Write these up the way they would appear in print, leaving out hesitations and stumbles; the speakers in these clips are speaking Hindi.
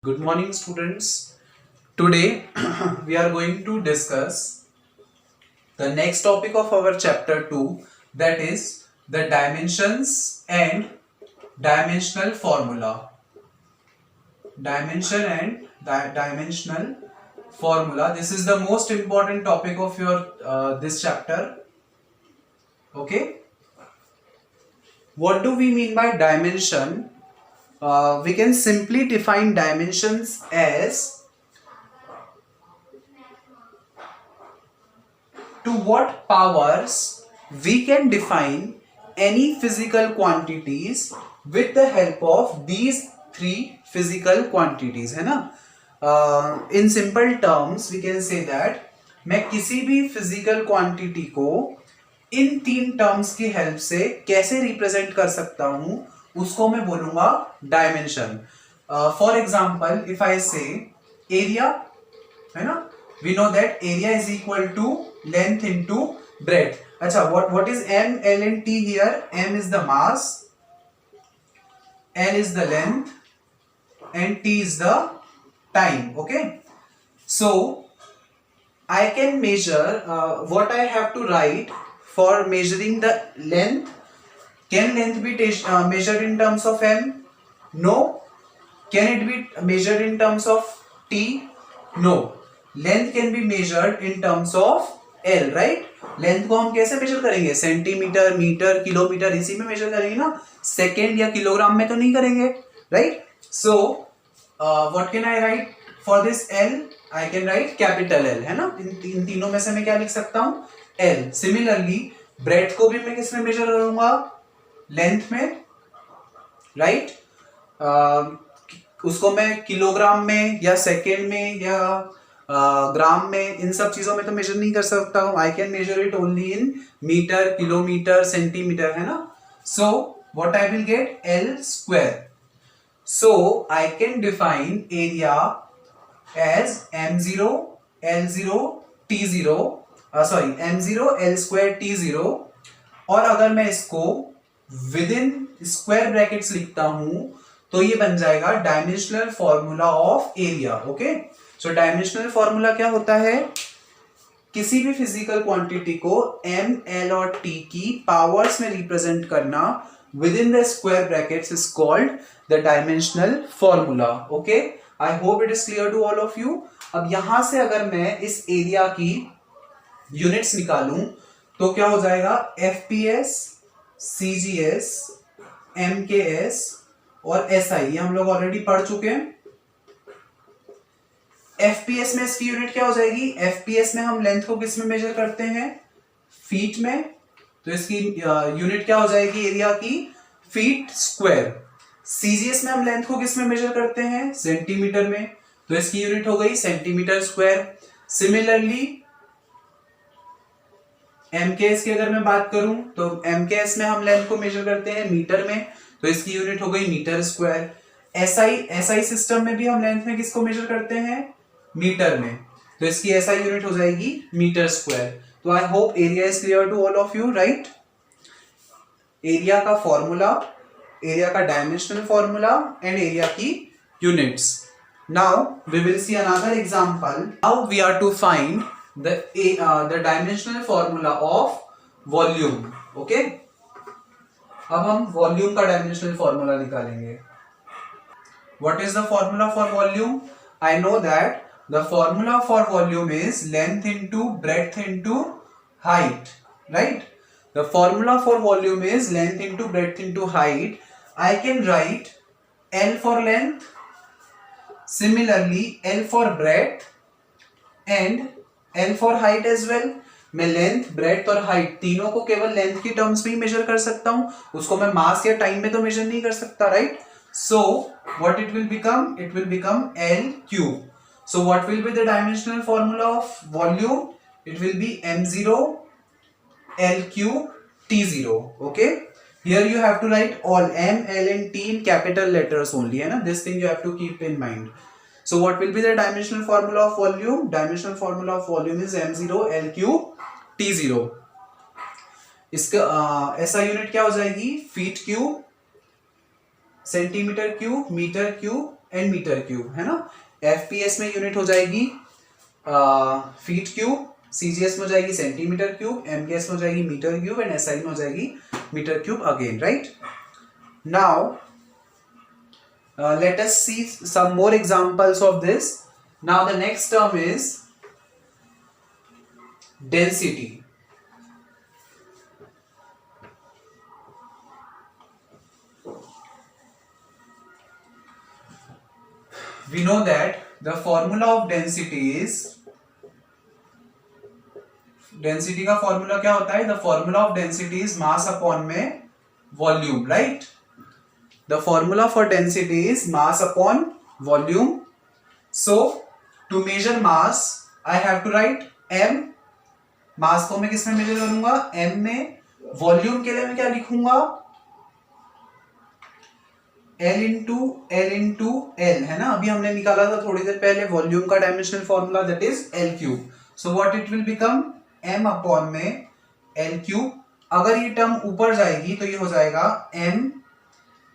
Good morning, students. Today we are going to discuss the next topic of our chapter 2, that is the dimensions and dimensional formula. Dimension and dimensional formula. This is the most important topic of your this chapter. Okay. What do we mean by dimension? We can simply define dimensions as to what powers we can define any physical quantities with the help of these three physical quantities, है ना. In simple terms we can say that मैं किसी भी physical quantity को इन तीन टर्म्स की हेल्प से कैसे रिप्रेजेंट कर सकता हूं, उसको मैं बोलूंगा dimension. For example if I से एरिया, है ना, we know that area is equal to length into breadth. अच्छा, what is m, l and t here? M is the mass, l is the length and t is the time. Okay, so I can measure what I have to write for measuring the length. Can length be measured in terms of m? No. Can it be measured in terms of t? No. Length can be measured in terms of L, right. Length को हम कैसे मेजर करेंगे? सेंटीमीटर, मीटर, किलोमीटर, इसी में मेजर करेंगे ना. सेकेंड या किलोग्राम में तो नहीं करेंगे, right. So what can I right for this L? I can right capital L, है ना. इन तीनों में से मैं क्या लिख सकता हूं? एल. सिमिलरली ब्रेथ को भी मैं किस में मेजर करूंगा? लेंथ में, राइट. उसको मैं किलोग्राम में या सेकेंड में या ग्राम में, इन सब चीजों में तो मेजर नहीं कर सकता हूं. I can measure it only in metre, kilometre, centimetre, है ना. So what I will get? L square. So I can define area as m0 l0 t0, sorry m0 l square t0. और अगर मैं इसको विद इन स्क्वायर ब्रैकेट्स लिखता हूं तो ये बन जाएगा dimensional formula of area. Okay, so dimensional formula क्या होता है? किसी भी फिजिकल क्वांटिटी को m, l और t की पावर्स में रिप्रेजेंट करना within the square brackets is called the dimensional formula. Okay, I hope it is clear to all of you. अब यहां से अगर मैं इस एरिया की यूनिट्स निकालूं तो क्या हो जाएगा? fps, cgs, mks और SI, ये हम लोग ऑलरेडी पढ़ चुके हैं. FPS में इसकी यूनिट क्या हो जाएगी? FPS में हम लेंथ को किस में मेजर करते हैं? फीट में. तो इसकी यूनिट क्या हो जाएगी एरिया की? Feet square. CGS में हम लेंथ को किस में मेजर करते हैं? सेंटीमीटर में. तो इसकी यूनिट हो गई सेंटीमीटर स्क्वायर. सिमिलरली MKS की अगर मैं बात करूं तो MKS में हम लेंथ को मेजर करते हैं मीटर में. तो इसकी यूनिट हो गई मीटर स्क्वायर. SI सिस्टम में भी हम लेंथ में किसको मेजर करते हैं? मीटर में. तो इसकी SI यूनिट हो जाएगी मीटर स्क्वायर. तो I hope area is clear to all of you, right. Area का फॉर्मूला, एरिया का डायमेंशनल फॉर्मूला एंड एरिया की units. Now we will see another example. Now we are to find the dimensional formula of volume. Okay, अब हम वॉल्यूम का डायमेंशनल फॉर्मूला निकालेंगे. What is the formula for volume? I know that the formula for volume is length into breadth into height, right. The formula for volume is length into breadth into height. I can write L for length, similarly L for breadth and L for height as well. मैं लेंथ, ब्रेड्थ और हाइट तीनों को केवल लेंथ की टर्म्स में ही मेजर कर सकता हूं. उसको मैं मास या टाइम में तो मेजर नहीं कर सकता, right. So what it will become? It will become L cube. So what will be the dimensional formula of volume? It will be m0 L cube t0. Okay, here you have to write all m, l and t in capital letters only, है ना. This thing you have to keep in mind. So what will be the dimensional formula of volume? Dimensional formula of volume is m0 L cube t0. इसका ऐसा यूनिट क्या हो जाएगी? Feet cube, centimetre cube, metre cube and metre cube, है ना। एफपीएस में यूनिट हो जाएगी फीट क्यूब, सीजीएस में हो जाएगी सेंटीमीटर क्यूब, एमकेएस में हो जाएगी मीटर क्यूब एंड एसआई में हो जाएगी metre cube again, right. Now let us see some more examples of this. Now the next term is density. We know that the formula of density is, density का formula क्या होता है? The formula of density is mass upon में volume, right? The formula for density is mass upon volume. So to measure mass I have to write m. mass को मैं किस में मेजर करूंगा? m में. वॉल्यूम के लिए मैं क्या लिखूंगा? L इंटू L, है ना। अभी हमने निकाला था थोड़ी देर पहले वॉल्यूम का dimensional formula, that is L cube. So what it will become? m upon में L क्यूब. अगर ये टर्म ऊपर जाएगी तो ये हो जाएगा m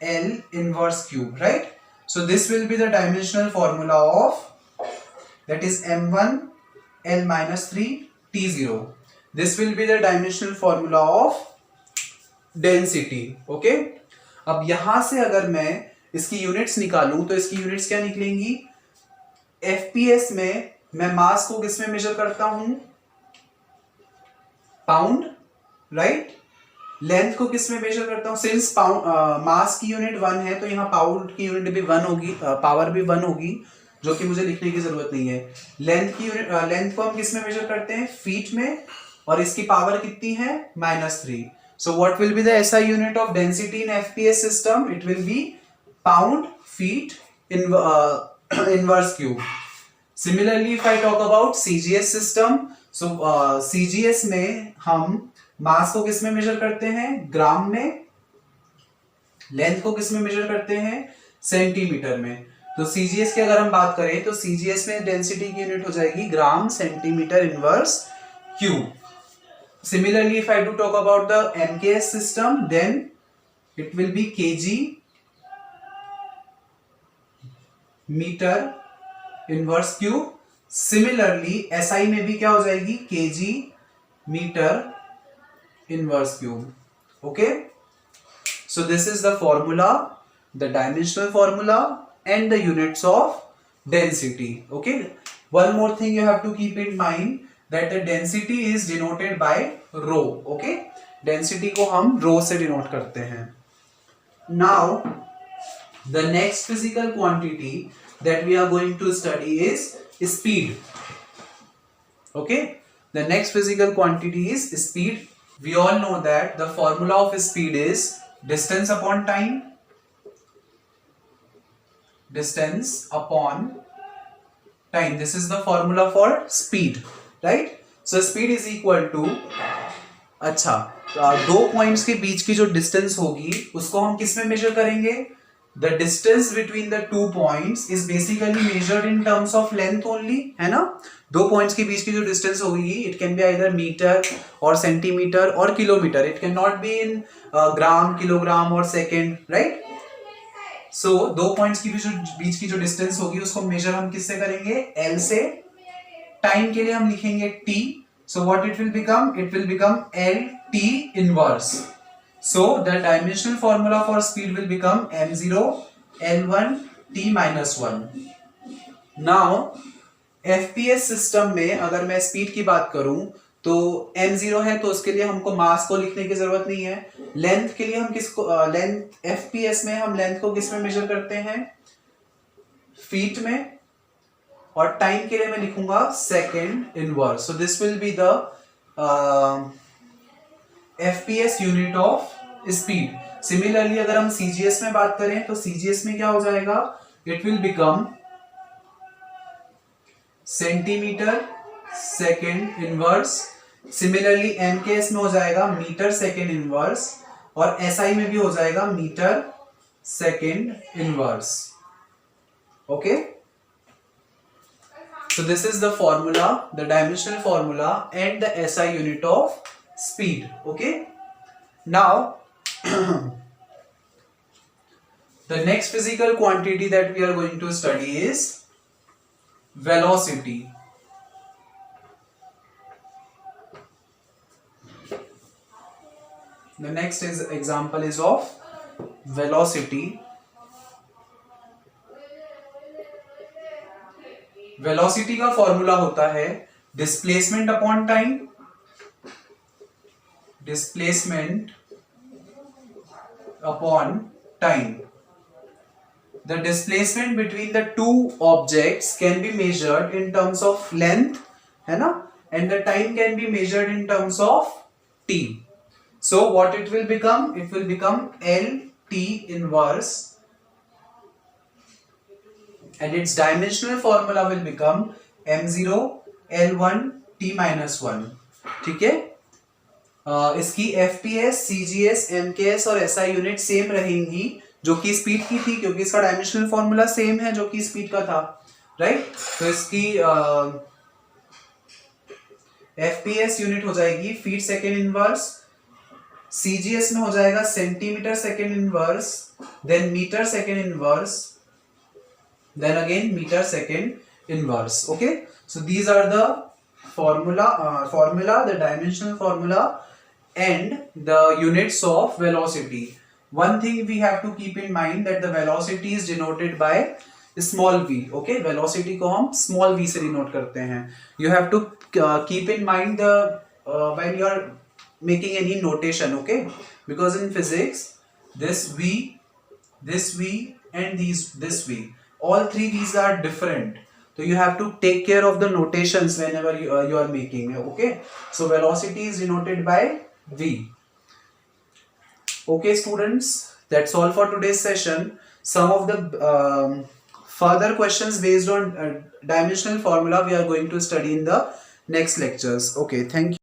L inverse cube, right? So this will be the dimensional formula of, that is m1 L minus 3 T0. This will be the dimensional formula of density, okay? अब यहां से अगर मैं इसकी यूनिट्स निकालूं तो इसकी यूनिट्स क्या निकलेंगी? FPS में मैं मास को किस में मेजर करता हूं? Pound, right. लेंथ को किस में मेजर करता हूं? सिंस मास की यूनिट 1 है तो यहाँ पाउंड की यूनिट भी 1 होगी, पावर भी 1 होगी, जो कि मुझे लिखने की जरूरत नहीं है। लेंथ की यूनिट, लेंथ को हम किस में मेजर करते हैं? फीट में, और इसकी पावर कितनी है? -3. सो what will be the SI unit of density in FPS system? It will B pound feet inverse cube. Similarly if I talk about CGS system, so CGS में हम मास को किस में मेजर करते हैं? ग्राम में. लेंथ को किस में मेजर करते हैं? सेंटीमीटर में. तो सीजीएस की अगर हम बात करें तो सीजीएस में डेंसिटी की यूनिट हो जाएगी gram centimetre inverse cube. Similarly if I do talk about the MKS system, then it will be KG metre inverse cube. Similarly SI में भी क्या हो जाएगी? KG metre inverse cube. Okay, so this is the formula, the dimensional formula and the units of density. Okay, one more thing you have to keep in mind, that the density is denoted by rho. Okay, density को हम rho से denote करते हैं. Now the next physical quantity that we are going to study is speed. Okay, the next physical quantity is speed. We all know that the formula of speed is distance upon time. Distance upon time. This is the formula for speed, right? So speed is equal to, अच्छा, दो पॉइंट्स के बीच की जो डिस्टेंस होगी उसको हम किस में मेजर करेंगे? The distance between the two points is basically measured in terms of length only, है ना। दो पॉइंट्स के बीच की जो डिस्टेंस होगी, it can be either metre और सेंटीमीटर और kilometre. It can not be in gram, kilogram और सेकेंड, राइट। सो दो पॉइंट्स की बीच की जो डिस्टेंस होगी उसको मेजर हम किससे करेंगे? एल से. टाइम के लिए हम लिखेंगे T. So what it will become? It will become L T inverse. So the dimensional formula for speed will become m0 l1 t minus 1. Now FPS system में अगर मैं स्पीड की बात करूं तो m0 है तो उसके लिए हमको मास को लिखने की जरूरत नहीं है. लेंथ के लिए हम किसको, लेंथ FPS में हम लेंथ को किस में मेजर करते हैं? फीट में. और टाइम के लिए मैं लिखूंगा second inverse. So this will be the FPS unit of speed. Similarly अगर हम CGS में बात करें तो CGS में क्या हो जाएगा? It will become centimetre second inverse. Similarly MKS में हो जाएगा मीटर सेकेंड इनवर्स, और SI में भी हो जाएगा metre second inverse. Okay, so this is the formula, the dimensional formula and the SI unit of speed. Okay, now The next physical quantity that we are going to study is velocity. The next example is of velocity. Velocity का फॉर्मूला होता है displacement upon time, displacement upon time. The displacement between the two objects can be measured in terms of length, है ना, and the time can be measured in terms of t. So what it will become? It will become L T inverse, and its dimensional formula will become m0 L1 t minus 1. ठीक है. इसकी FPS, CGS, MKS और SI यूनिट सेम रहेंगी जो कि स्पीड की थी, क्योंकि इसका डायमेंशनल फॉर्मूला सेम है जो कि स्पीड का था, राइट. तो इसकी FPS यूनिट हो जाएगी फीट सेकेंड इनवर्स, CGS में हो जाएगा centimetre second inverse, then metre second inverse, then again meter second inverse. Okay, so these are the formula, the dimensional formula and the units of velocity. One thing we have to keep in mind that the velocity is denoted by small v. Okay, velocity को हम small v से denote करते हैं. You have to keep in mind the when you are making any notation. Okay, because in physics this v and this v, all three these are different, so you have to take care of the notations whenever you are making. Okay, so velocity is denoted by v. Okay students, that's all for today's session. Some of the further questions based on dimensional formula we are going to study in the next lectures. Okay, thank you.